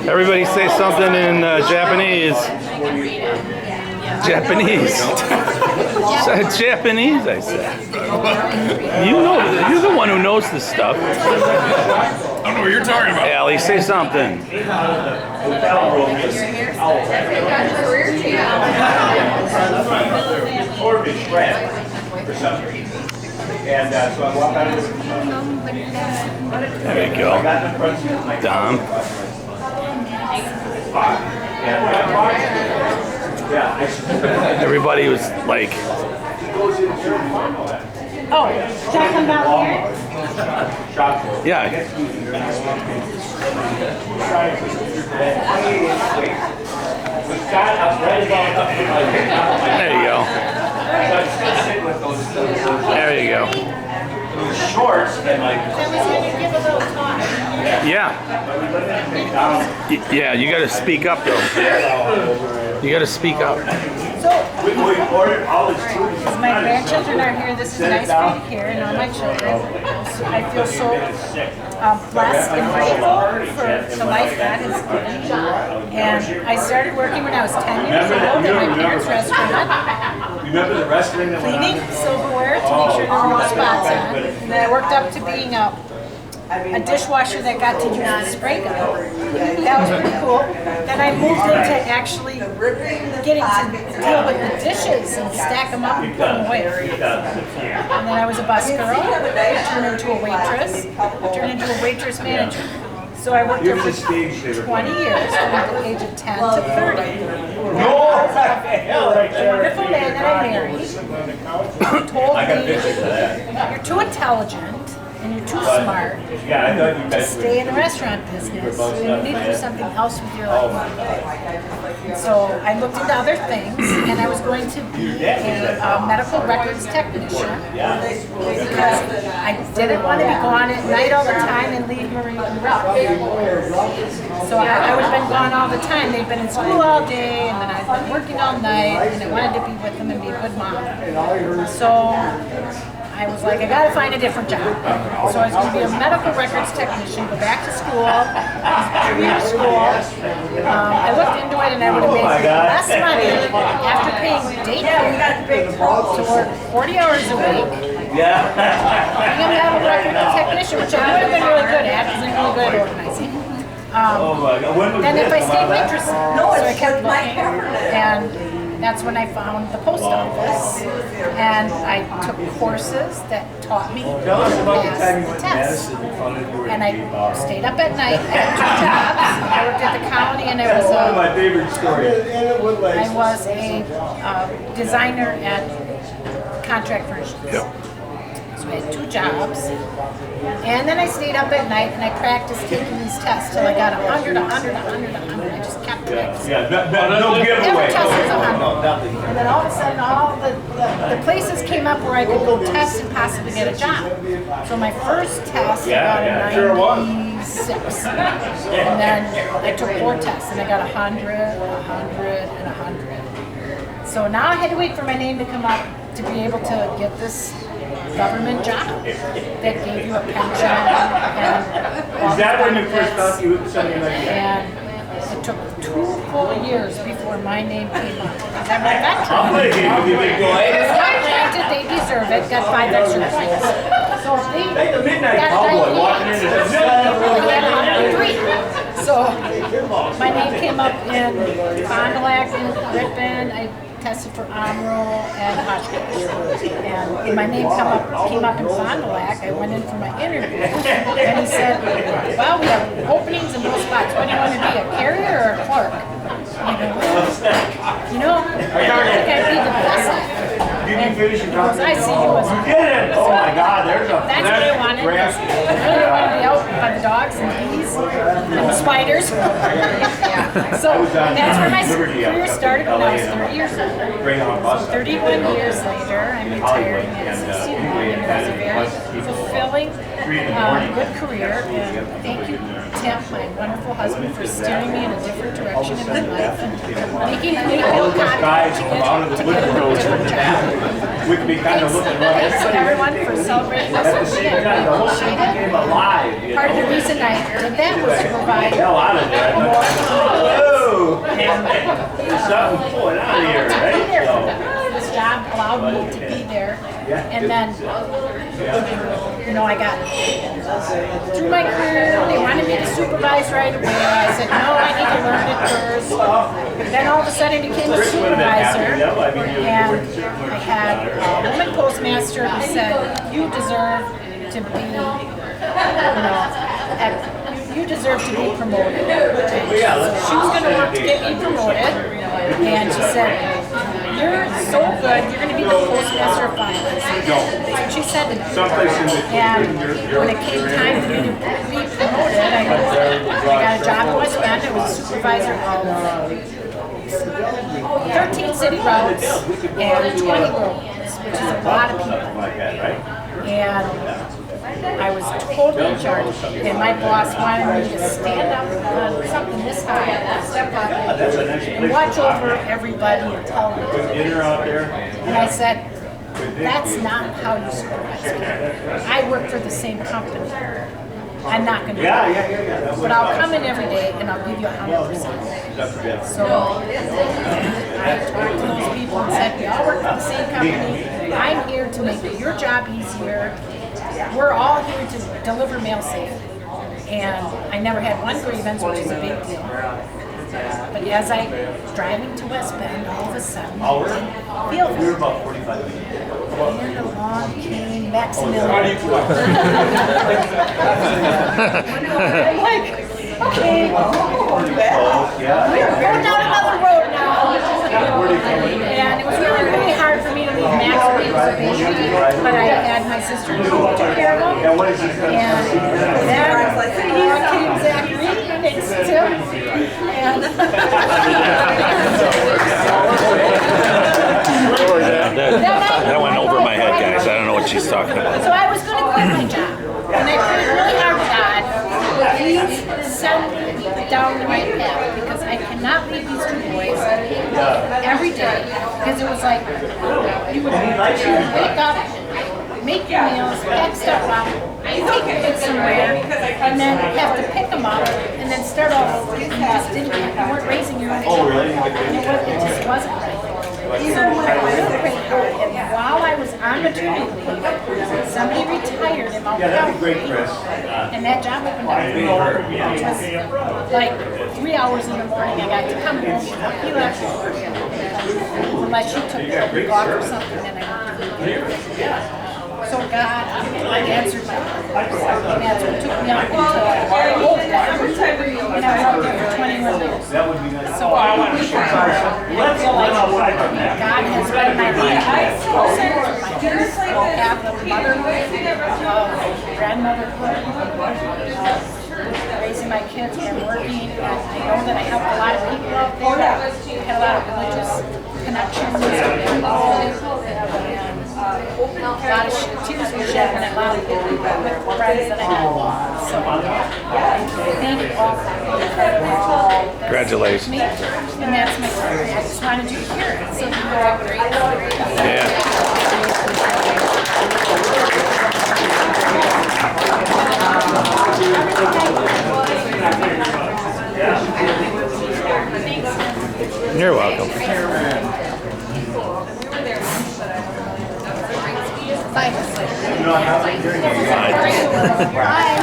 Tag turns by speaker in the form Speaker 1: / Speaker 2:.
Speaker 1: Everybody say something in Japanese. Japanese. Said Japanese, I said. You know, you're the one who knows this stuff.
Speaker 2: I don't know what you're talking about.
Speaker 1: Allie, say something.
Speaker 3: And so I walked out of the
Speaker 1: There you go. Dom. Everybody was like,
Speaker 4: Oh, should I come down here?
Speaker 1: yeah. There you go. There you go.
Speaker 3: shorts and like.
Speaker 1: Yeah. Yeah, you got to speak up though. You got to speak up.
Speaker 4: So,
Speaker 3: We ordered all this food.
Speaker 4: my grandchildren are here. This is nice for you here, and all my children. So I feel so blessed and grateful for the life God has given me. And I started working when I was 10 years old at my parents' restaurant,
Speaker 3: Remember the wrestling that went on?
Speaker 4: cleaning silverware to make sure there were no spots on it. And then I worked up to being a dishwasher that got to use the spray gun. That was pretty cool. Then I moved into actually getting to deal with the dishes and stack them up and put them away. And then I was a bus girl, turned into a waitress, turned into a waitress manager. So I worked there for 20 years from the age of 10 to 30. The wonderful man that I married told me, you're too intelligent and you're too smart to stay in the restaurant business, and you need to do something else with your life. And so I looked into other things, and I was going to be a medical records technician because I didn't want to be gone at night all the time and leave Marie and Ralph. So I would have been gone all the time. They'd been in school all day, and then I'd been working all night, and I wanted to be with them and be a good mom. So I was like, I gotta find a different job. So I was gonna be a medical records technician, go back to school, community school. I looked into it and I would have made less money after paying daycare to work 40 hours a week. Being a medical records technician, which I would have been really good at, because I'm really good at organizing. And if I stayed waitress, so I kept looking, and that's when I found the post office, and I took courses that taught me how to pass the test. And I stayed up at night. I had 2 jobs. I worked at the county, and I was a designer at Contract Furnishings. So I had 2 jobs, and then I stayed up at night and I practiced taking these tests till I got 100. I just kept practicing.
Speaker 3: No giveaway.
Speaker 4: Every test was 100. And then all of a sudden, all the places came up where I could go test and possibly get a job. So my first test, I got a 96. And then I took 4 tests and I got 100, 100, and 100. So now I had to wait for my name to come up to be able to get this government job that gave you a pension and all
Speaker 3: Is that
Speaker 4: the
Speaker 3: when you first
Speaker 4: benefits.
Speaker 3: thought you would something like that?
Speaker 4: And it took 2 full years before my name came up. Because I'm a veteran. Granted, they deserve it. Got 5 extra points. So if they
Speaker 3: Like the midnight
Speaker 4: got
Speaker 3: cowboy walking into the
Speaker 4: really had 103. So my name came up in Fond du Lac and Ripon. I tested for Amro and Hotchkiss. And when my name came up in Fond du Lac, I went in for my interview. And he said, well, we have openings in both spots. What do you want to be, a carrier or a clerk? I go, well, you know, I think I'd be the best at it.
Speaker 3: You can finish your
Speaker 4: Because I see you as a
Speaker 3: You did it! Oh my God, there's a.
Speaker 4: that's what I wanted. I really wanted to be out by the dogs and bees and the spiders. So that's where my career started when I was 30 years old.
Speaker 3: Bring on bus.
Speaker 4: 31 years later, I'm retiring at 61, and it was a very fulfilling, good career. And thank you, Tim, my wonderful husband, for steering me in a different direction in my life and making me feel confident to get a different job.
Speaker 3: We could be kind of looking around.
Speaker 4: Thanks to everyone for celebrating us with me. I really appreciate it.
Speaker 3: Alive.
Speaker 4: part of the reason I did that was to provide
Speaker 3: Hell out of there.
Speaker 4: more
Speaker 3: Whoa! There's something going on here,
Speaker 4: to be
Speaker 3: right?
Speaker 4: there for them. This job allowed me to be there. And then, you know, I got through my career, they wanted me to supervise right away. I said, no, I need to learn it first. But then all of a sudden I became a supervisor. And I had a woman postmaster who said, you deserve to be, you deserve to be promoted. She was going to work to get me promoted. And she said, you're so good, you're going to be the postmaster of finance. That's what she said to me. And when it came time for me to be promoted, I got a job in West Bend. I was a supervisor of 13 city routes and 20 roads, which is a lot of people. And I was totally in charge. And my boss wanted me to stand up on something this high, step up, and watch over everybody and tell them. And I said, that's not how you supervise people. I work for the same company. I'm not going to do that. But I'll come in every day and I'll give you 100%. So I talked to those people and said, we all work for the same company. I'm here to make your job easier. We're all here to deliver mail safely. And I never had one grievance, which is a big deal. But as I was driving to West Bend, all of a sudden, I feel
Speaker 3: We were about 45 minutes.
Speaker 4: and along came Maximilian. I'm like, okay, we're going down another road now. And it was really, really hard for me to leave Max when he was a baby, but I had my sister who took care of him. And then along came Zachary, next to him. And
Speaker 1: That went over my head, guys. I don't know what she's talking about.
Speaker 4: so I was going to quit my job. And I prayed really hard to God, please send me down the right path, because I cannot leave these two boys every day. Because it was like, you would wake up, make your meals, pack stuff up, take your kids somewhere, and then have to pick them up, and then start all over. You just didn't, you weren't raising your own children. And it just wasn't right. So I really prayed hard, and while I was on maternity leave, somebody retired in Mount Calvary, and that job opened up. It was like 3 hours in the morning. I got to come home. He left unless she took a week off or something, and I went to So God answered my prayer. And that's what took me up until I old and I was out there for 21 years. So I feel like God has been my life closer to my parents, half of motherhood, grandmotherhood, raising my kids and working. And I know that I helped a lot of people out there. I had a lot of religious connections and a lot of tears were shed when I lost with friends that I had. So thank you all for
Speaker 1: Congratulations.
Speaker 4: me. And that's my story. I just wanted you to hear it. So you are great.
Speaker 1: Yeah. You're welcome.
Speaker 4: Bye.
Speaker 1: Bye.
Speaker 4: Bye.